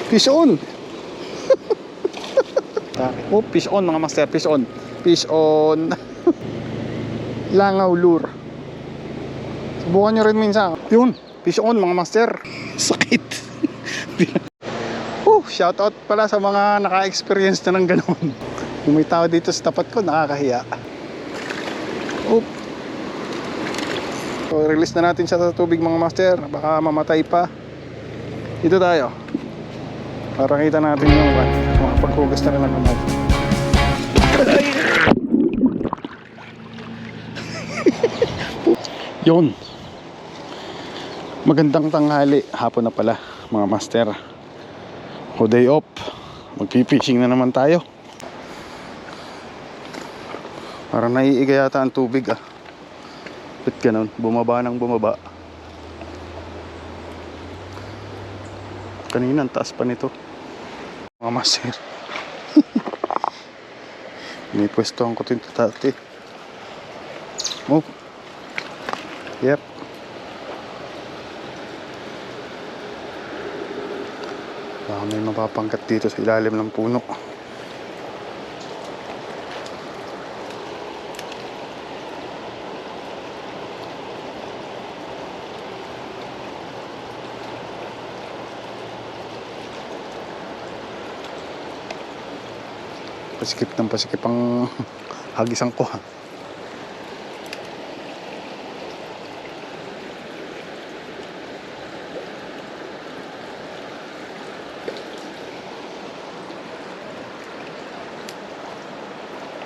Fish on. Oh, fish on mga master, fish on. Fish on. Langaw lure. Subukan nyo rin minsan. Yun, fish on mga master. Sakit. Shoutout pala sa mga naka-experience na ng ganun. Kung may tao dito sa tapat ko, nakakahiya. So, release na natin siya sa tubig mga master. Baka mamatay pa. Dito tayo para kita natin yung makapaghugas na rin ng kamay. Yun. Magandang tanghali. Hapon na pala mga master. O day off. Magpipishing na naman tayo. Parang naiiga yata ang tubig ah. Ba't ganun? Bumaba ng bumaba. Kanina ang taas pa nito mga master. May pwestohan ko dito dati. Oh. Yep. Baka may mapapangkat dito sa ilalim ng puno. Pasikip ng pasikip ang hagisan ko ha.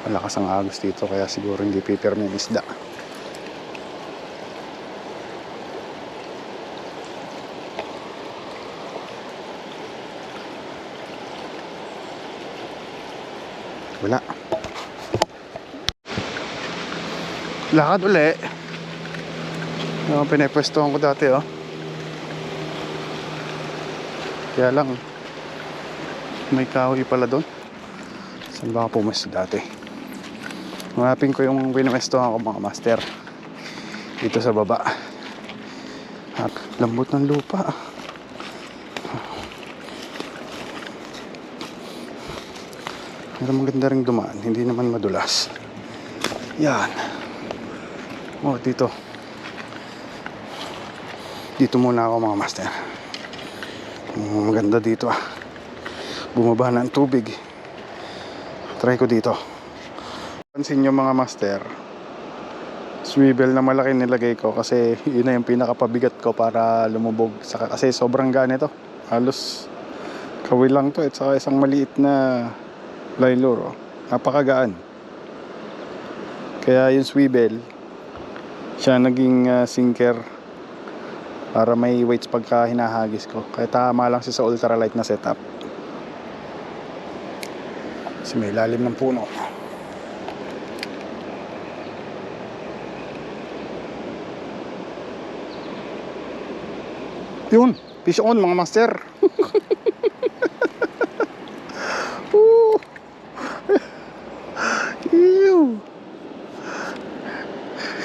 Malakas ang agos dito kaya siguro hindi pipirme yung isda. Wala. Lakad uli. Yung pinapwestohan ko dati oh. Kaya lang may kahoy pala doon. Saan ba ako pumesto dati? Hanapin ko yung pinapwestohan ko mga master. Dito sa baba. Lambot ng lupa. Pero maganda rin dumaan, hindi naman madulas. Yan. Oh, dito. Dito muna ako mga master. Maganda dito ah. Bumaba na ang tubig. Try ko dito. Pansin nyo mga master, swivel na malaki nilagay ko kasi yun na yung pinakapabigat ko para lumubog. Kasi sobrang gaan ito. Halos kawil lang to at saka isang maliit na line lure, oh. Napakagaan. Kaya yung swivel siya naging sinker para may weights pagka hinahagis ko. Kaya tama lang siya sa ultralight na setup. Kasi may lalim ng puno. Yun, fish on mga master.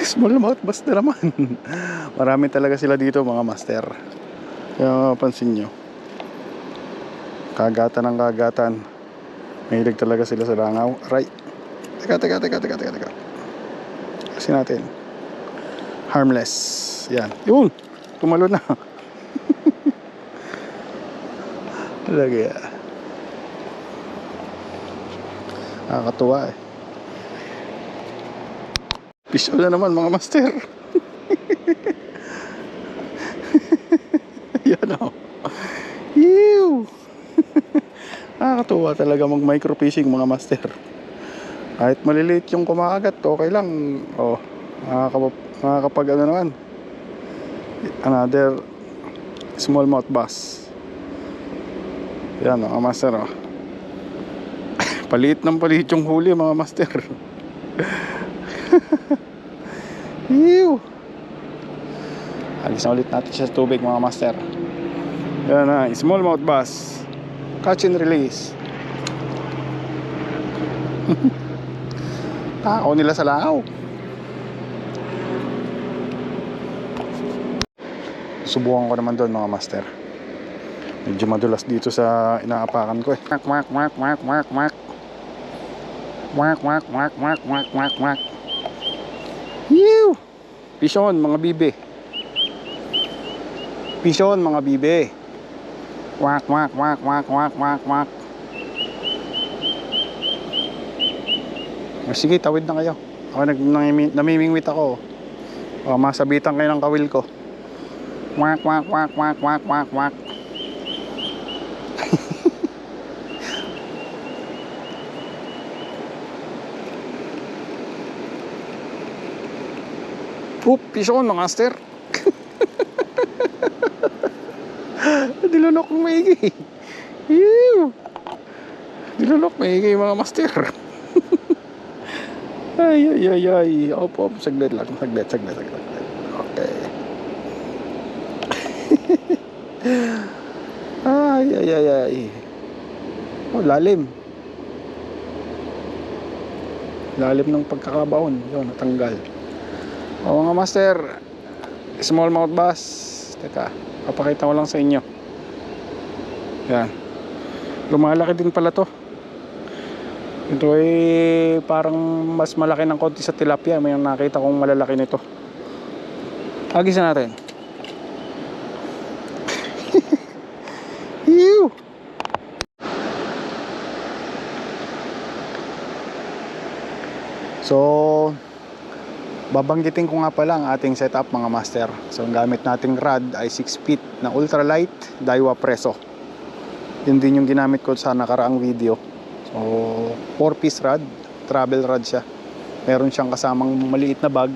Smallmouth bass na naman. Marami talaga sila dito mga master. Kaya pansin nyo, kagatan ng kagatan. Mahilig talaga sila sa langaw. Aray. Teka. Kasi natin harmless. Yan. Yun, tumalo na. Talaga yan. Nakakatuwa eh. Fish on na naman mga master. Yan o. Ew. Nakakatuwa talaga mag microfishing mga master. Kahit maliliit yung kumakagat, okay lang. Oh, nakakapag ano naman. Another smallmouth bass. Yan o mga master o. Paliit ng paliit yung huli mga master. Ew. Alis na ulit natin siya sa tubig mga master. Yan na, smallmouth bass. Catch and release. Tao nila sa langaw. Subukan ko naman doon mga master. Medyo madulas dito sa inaapakan ko eh. Wak wak wak wak wak wak. Wak wak wak wak wak wak wak. Yew! Pison mga bibe. Pison mga bibe. Wak wak wak wak wak wak wak. Sige, tawid na kayo. Ako namimingwit ako. O, masabitan kayo ng kawil ko. Wak wak wak wak wak wak wak. Oop, pison mga master. Dilunok ng maigi. Ew. Dilunok maigi mga master. Ay ay ay ay. Opo, saglit lang. Saglit. Okay. Ay ay ay ay. Oh, lalim. Lalim ng pagkakabaon. Yun, natanggal. O mga master, smallmouth bass. Teka, papakita ko lang sa inyo. Yan. Lumalaki din pala to. Ito ay parang mas malaki ng konti sa tilapia. May nakita kong malalaki nito. Agisan natin. Ew! So, babanggitin ko nga pala ang ating setup mga master. So ang gamit nating rod ay 6 feet na ultralight Daiwa Preso. Yun din yung ginamit ko sa nakaraang video. So 4-piece rod, travel rod siya. Meron siyang kasamang maliit na bag.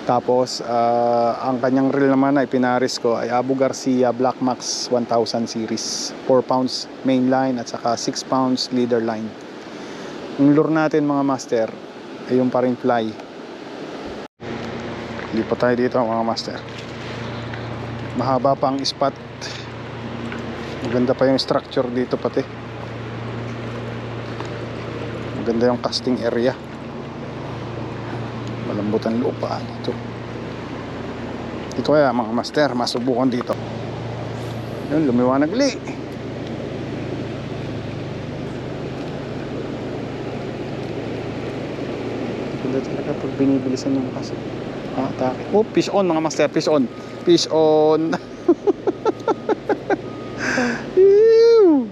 Tapos ang kanyang reel naman ay pinaris ko ay Abu Garcia Black Max 1000 series, 4 pounds main line at saka 6 pounds leader line. Yung lure natin mga master ay yung pa rin fly. Lipat tayo dito mga master. Mahaba pa ang spot. Maganda pa yung structure dito pati. Maganda yung casting area. Malambot ang lupa dito. Dito kaya mga master, masubukan dito. Yun, lumiwanag li. Maganda talaga pag binibilisan yung kasi. Atake. Oh, fish on mga master, fish on. Fish on. Ew.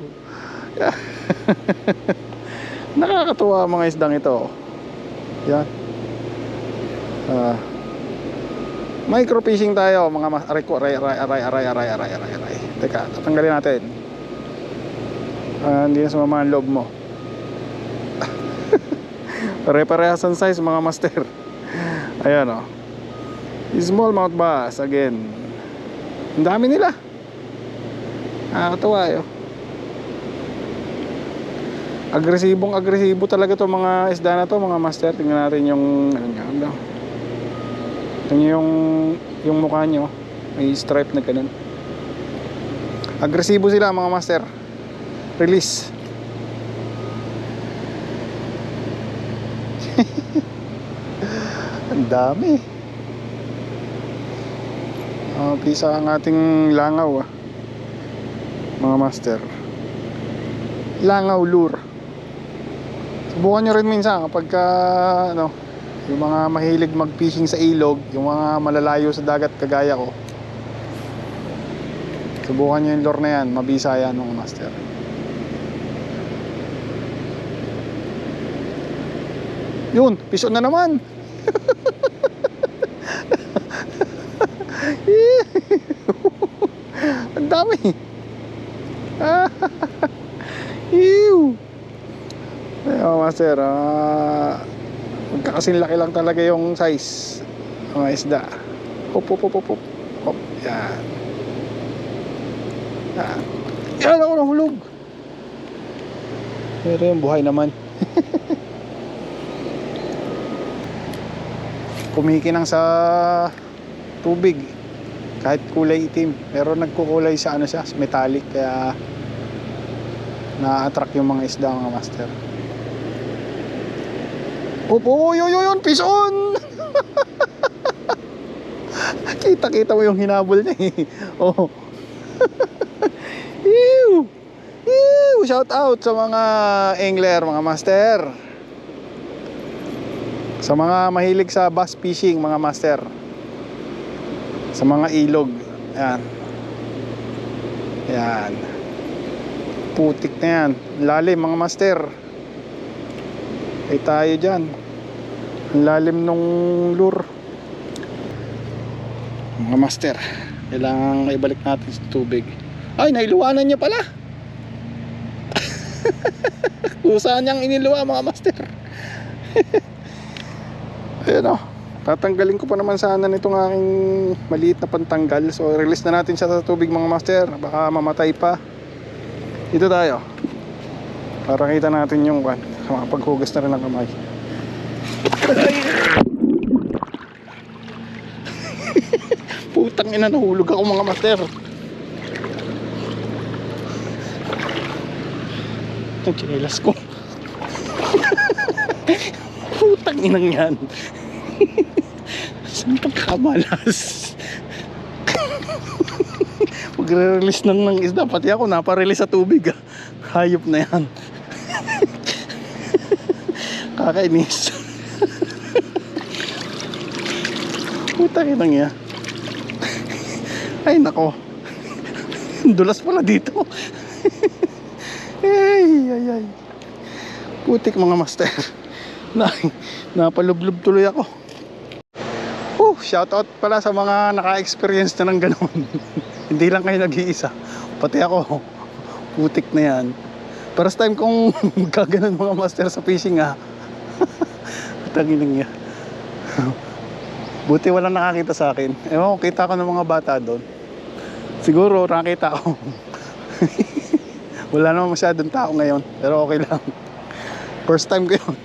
Nakakatuwa mga isdang ito. Yan. Micro fishing tayo mga master. Aray. Teka, tatanggalin natin. Hindi na sumama ang loob mo. Pare-parehas ang size mga master. Ayan o. Smallmouth bass again. Ang dami nila. Nakakatawa yun. Agresibo talaga to mga isda na to mga master. Tingnan natin yung ano. Tingnan yung mukha nyo. May stripe na ganun. Agresibo sila mga master. Release. Ang dami. Pisa ang ating langaw mga master. Langaw lure. Subukan nyo rin minsan kapag yung mga mahilig mag-fishing sa ilog, yung mga malalayo sa dagat kagaya ko. Subukan nyo yung lure na yan. Mabisa yan mga master. Yun, piso na naman. Ang dami. Ew. Ayun master, magkakasing laki lang talaga yung size mga isda. Hop. Yan. Yan ako nahulog. Pero yung buhay naman. Kumikinang sa tubig kahit kulay itim, pero nagkukulay sa siya, metallic, kaya na-attract yung mga isda mga master. Yun, fish on. Kita mo yung hinabol niya eh. Oh. Shout out sa mga angler, mga master. Sa mga mahilig sa bass fishing, mga master. Sa mga ilog. Yan. Yan. Putik na yan. Lalim, mga master. Ay tayo dyan. Ang lalim nung lure. Mga master, kailangan ibalik natin sa tubig. Ay, nailuwanan niya pala. Kusaan niyang iniluwa, mga master. Ayan o. Tatanggalin ko pa naman sana nitong aking maliit na pantanggal. So release na natin siya sa tubig, mga master. Baka mamatay pa. Dito tayo. Para kita natin yung makapaghugas na rin ng kamay. Putang ina, nahulog ako, mga master. Ang chinelas ko. Putang inang yan. Saan pagkamalas? Magre-release ng isda. Pati ako naparelease sa tubig. Hayop na yan. Kakainis. Putang inang yan. Ay nako. Dulas pala dito. Ay. Putik, mga master. Napalublob tuloy ako. Shoutout pala sa mga naka-experience na ng ganun. Hindi lang kayo nag-iisa, pati ako. Putik na yan. First time kong magkaganon, mga master, sa fishing ha. Tanginang yan. Buti walang nakakita sa akin. Ewan ko, kita ko ng mga bata doon. Siguro nakita ko. Wala naman masyadong tao ngayon, pero okay lang. First time ko yun.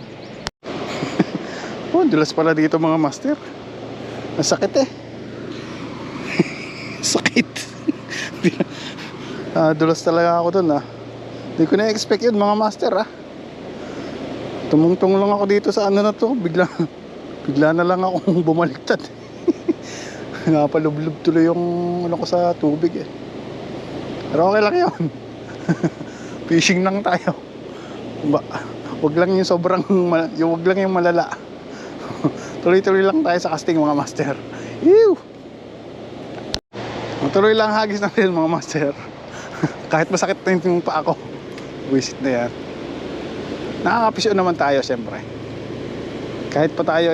Dulas pala dito, mga master. Masakit eh. Sakit. Dulas talaga ako dun Hindi ko na-expect yun, mga master Tumungtong lang ako dito sa ano na to. Bigla na lang akong bumaliktad. Napalublob tuloy yung ano ko sa tubig eh. Pero okay lang yun. Fishing lang tayo. Wag lang yung sobrang wag lang yung malala. Tuloy-tuloy lang tayo sa casting, mga master. Ew! Tuloy lang hagis natin, mga master. Kahit masakit na yung paa ko. Visit na yan. Nakakapisyo naman tayo, syempre. Kahit pa tayo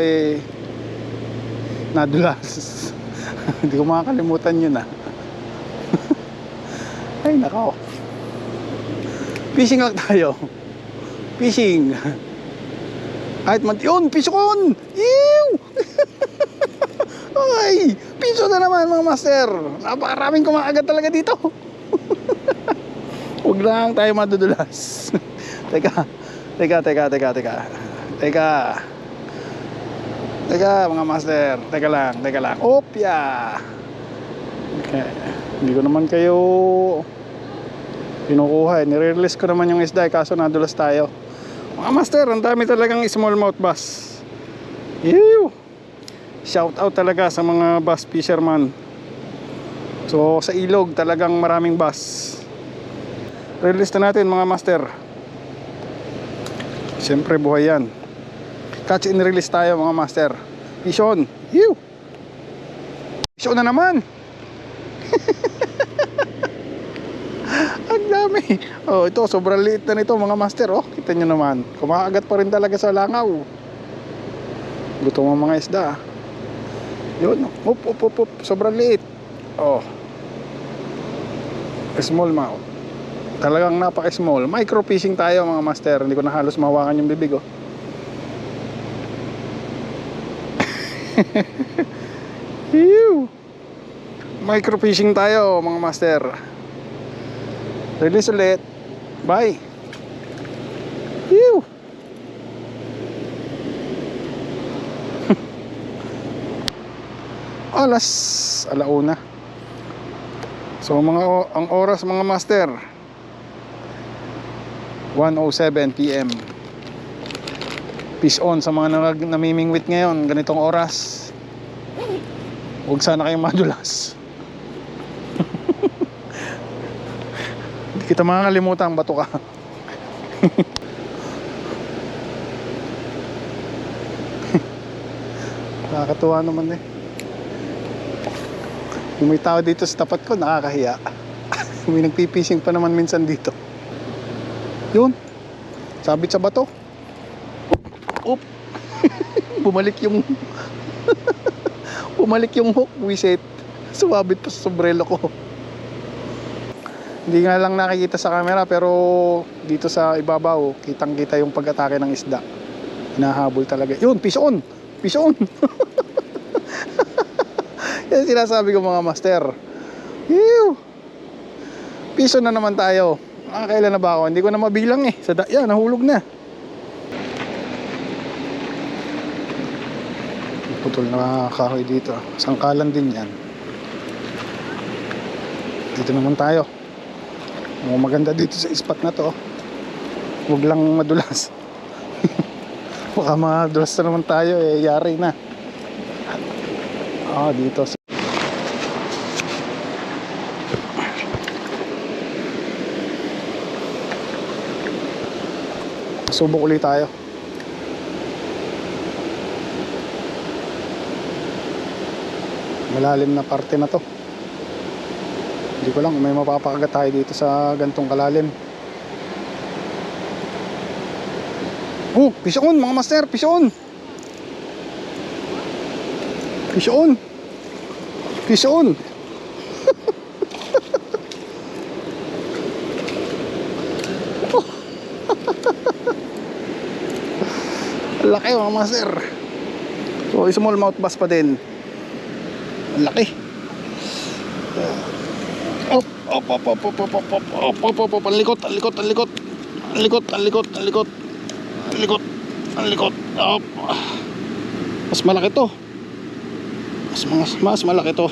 nadulas. Hindi ko makakalimutan yun Ay nako. Fishing lang tayo. Fishing. Kahit yun, pisyon! Ew! Ay, piso na naman, mga master. Napakaraming kumakagat talaga dito. Huwag lang tayo madudulas. Teka, mga master. Teka lang. Opya! Okay. Hindi ko naman kayo kinukuha nire-release ko naman yung isda kaso nadulas tayo. Mga master, ang dami talagang smallmouth bass. Ew! Shout out talaga sa mga bass fisherman. So sa ilog talagang maraming bass. Release na natin, mga master. Siyempre buhay yan. Catch and release tayo, mga master. Fishon. Ew! Fishon na naman. Ang dami. Ito sobrang liit na nito, mga master. Kita nyo naman, kumakagat pa rin talaga sa langaw. Gutom ang mga isda yun. Up. Sobrang liit. Small mouth. Talagang napaka-small. Micro fishing tayo, mga master. Hindi ko na halos mahawakan yung bibig Micro fishing tayo, mga master. Release ulit. Bye. Alauna. So ang oras, mga master, 1:07 PM. Peace on sa mga namimingwit ngayon ganitong oras. Huwag sana kayong madulas. Hindi kita makakalimutan, bato ka. Nakakatuwa naman eh. Kung may tao dito sa tapat ko, nakakahiya. May nagpipising pa naman minsan dito. Yun, sabit sa bato. Oop. Bumalik yung bumalik yung hook, wiset. Sumabit pa sa sombrero ko. Hindi nga lang nakikita sa camera, pero dito sa ibabaw, kitang kita yung pag-atake ng isda. Hinahabol talaga. Yun, fish on. Fish on. Yan sinasabi ko mga master. Ew. Fish on na naman tayo. Kailan na ba ako? Hindi ko na mabilang eh. Yan, nahulog na. Putol na kahoy dito. Sangkalan din yan. Dito naman tayo. Maganda dito sa spot na to. Huwag lang madulas. Baka madulas na naman tayo eh. Yari na. Dito. Subok ulit tayo. Malalim na parte na to. Hindi ko lang, may mapapakagat tayo dito sa gantong kalalim. Fish on mga master, fish on. Fish on. Fish on. Laki mga master. So smallmouth bass pa din. Laki. Likot. Mas malaki to. Mas malaki to.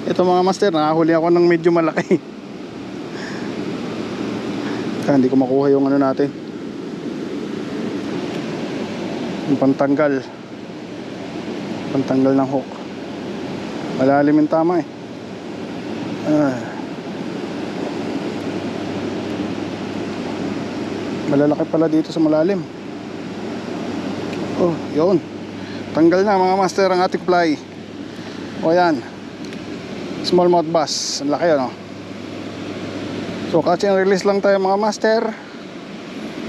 Ito mga master, nakahuli ako ng medyo malaki. Hindi ko makuha yung ano natin. Yung pantanggal ng hook. Malalim yung tama eh. Malalaki pala dito sa malalim. Yun. Tanggal na mga master ang ating fly. Yan. Smallmouth bass. Ang laki ano. So catch and release lang tayo mga master.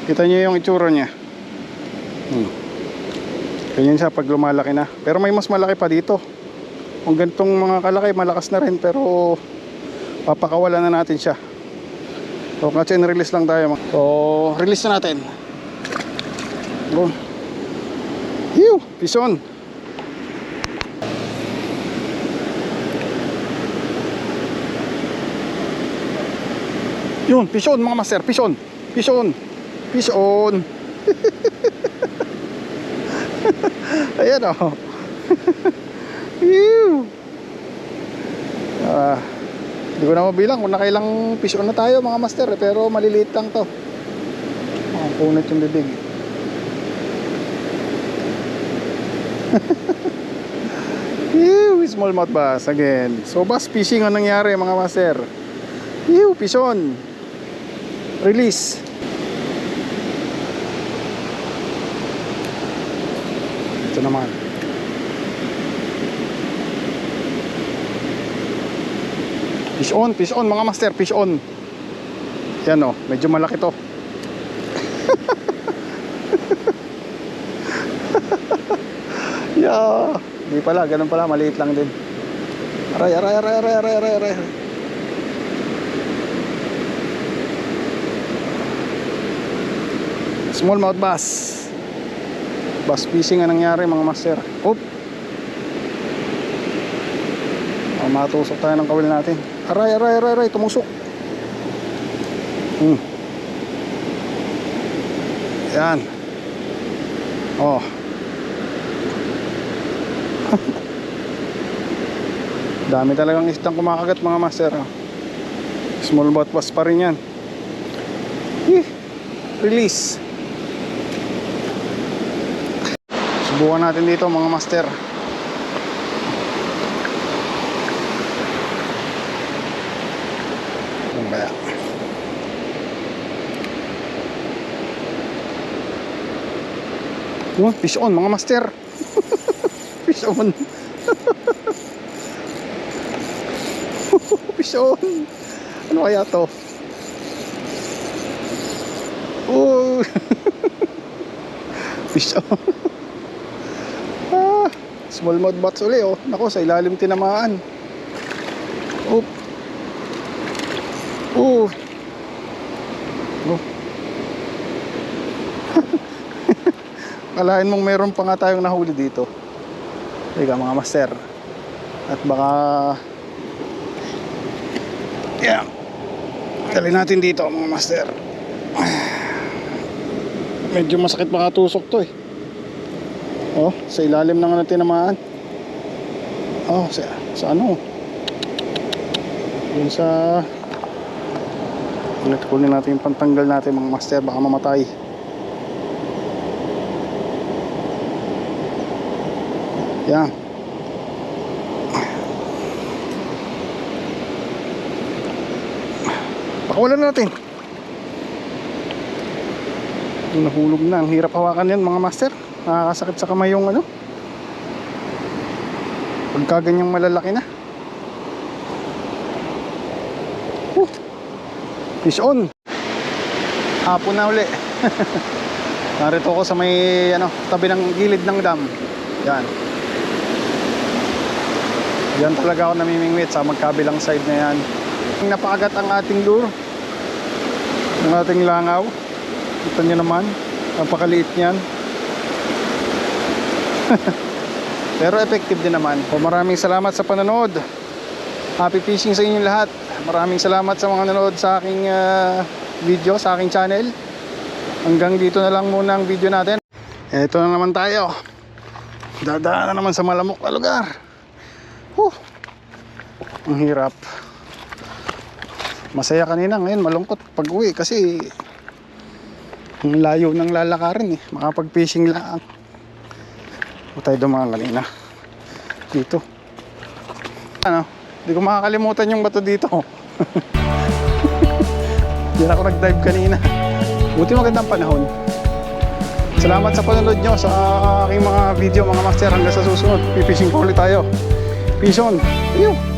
Kita nyo yung itsura nya. Ganyan siya pag lumalaki na. Pero may mas malaki pa dito. Kung ganitong mga kalaki, malakas na rin. Pero papakawalan na natin siya. So catch and release lang tayo. So release na natin. Go. Fish on. Yun, fish on mga master. Fish on. Fish on. Fish on. Ayan o. Hindi ko na mabilang kung nakailang fish on na tayo mga master, pero maliliit lang to. Punit yung bibig. Smallmouth bass again. So bass fishing ang nangyari mga master. Fish on. Release. Ito naman. Fish on mga master, fish on. Yan o, medyo malaki to. Yeah. Hindi pala, ganun pala, maliit lang din. Aray. Smallmouth bass. Bass fishing ang nangyari mga master. Matusok tayo ng kawil natin. Aray, tumusok. Yan. Dami talagang isdang kumakagat mga master. Smallmouth bass pa rin yan. Release. Subukan natin dito mga master. kaya. Oh, fish on mga master. Fish on. Fish on. Ano kaya to? Oh. Fish on. Ah, smallmouth bats uli oh. Nako, sa ilalim tinamaan. Oop. Oh. Oh. Kalahin mong meron pa nga tayong nahuli dito. Teka mga master. At baka yeah. Dali natin dito mga master. Medyo masakit makatusok to eh. Oh, sa ilalim ng ano tinamaan. Oh, sa ano? Yun sa ulit kunin natin yung pantanggal natin mga master, baka mamatay. Yan. Pakawalan natin. Nahulog na. Ang hirap hawakan yan mga master. Nakakasakit sa kamay yung ano. Pagka ganyang malalaki na. Fish on. Hapon na uli. Narito ako sa may ano, tabi ng gilid ng dam. Yan. Yan talaga ako namimingwit sa magkabilang side na yan. Napakagat ang ating lure, ang ating langaw. Kita nyo naman, napakaliit niyan. Pero effective din naman. O, maraming salamat sa panonood. Happy fishing sa inyong lahat. Maraming salamat sa mga nanood sa aking video, sa aking channel. Hanggang dito na lang muna ang video natin. Ito na naman tayo. Dadaan na naman sa malamok na lugar. Ang hirap. Masaya kanina, ngayon malungkot pag uwi kasi ang layo ng lalakarin eh. Makapag-fishing lang. O tayo dumaan kanina dito. Ano, hindi ko makakalimutan yung bato dito. Diyan ako nag-dive kanina. Buti magandang panahon. Salamat sa panonood nyo sa aking mga video mga master. Hanggang sa susunod, pipishing po ulit tayo. Fish on. Ayun.